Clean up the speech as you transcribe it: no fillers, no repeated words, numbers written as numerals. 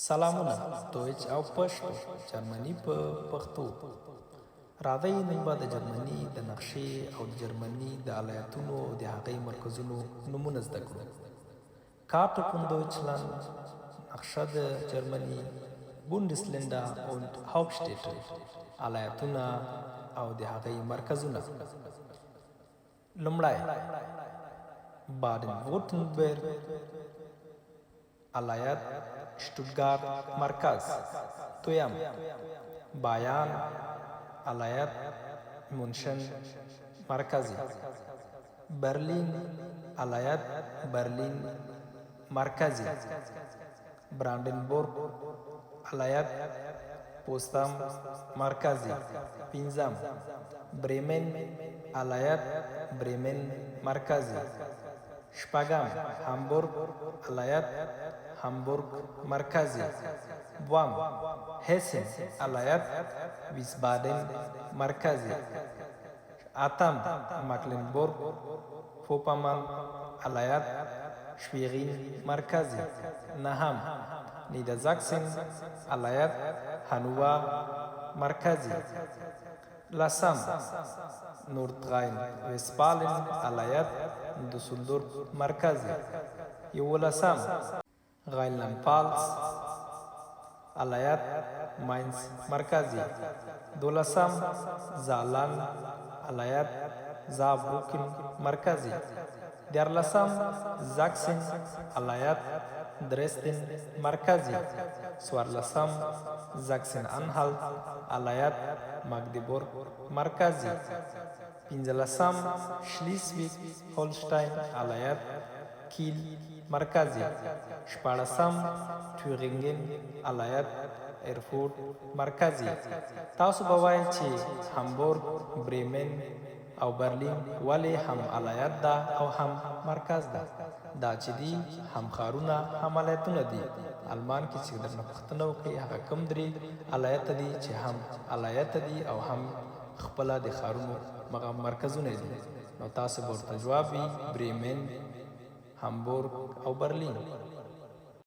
سلامونه دویچ او پښتو جرمني په پښتو راځئ نن به د جرمني د نقشې او د جرمني د الایتونو د هغې مرکزونو نومونه زده کړو. کارټه فون دویچلند نقشه د جرمني بوندسلنډا und Hauptstädte الایتونه او د هغې مرکزونه. لومړی بادن وورتنبرګ الایت شتوتگارت مرکز. دویم بایان الایت مونشن مرکزی. برلین الایت برلین مرکزی. براندنبورگ الایت پوستم مرکزی. پنځم بریمن الایت بریمن مرکزی. شپږم هامبورگ الایت هامبورگ مرکزی. دوم هسن الایت ویسبادن مرکزی. اتم مکلنبورگ فوپامان الایت شویغین مرکزی. نهم نیدرزاکسن الایت هانوور مرکزی. لسم نوردراین وستفالن الایت دوسلدورف مرکزی. یولسم غاینلند پالس الایت ماینز مرکزی. دولسم زالند الایت زابروکن مرکزی. دیارلسم زاکسن الایت درستن مرکزی. څوارلسم زاکسن انهالت الایت ماگدیبورگ مرکزی. پنځلسم شلیسویگ هولشتاین الایت کیل مرکزی. شپاړسم تورینګن الایت ایرفورت مرکزی. تاسو به وایئ چې هامبورګ، بریمن او برلین ولې هم الایت ده او هم مرکز ده؟ دا چې دي هم ښارونه هم الایتونه دي. المان کې چې درنه پوښتنه وکړي هغه کوم درې الایته دي چې هم الایته دي او هم خپله د ښارونو مرکزونه دي. نو تاسو به ورته جواب وي بریمن، هامبورګ او برلین.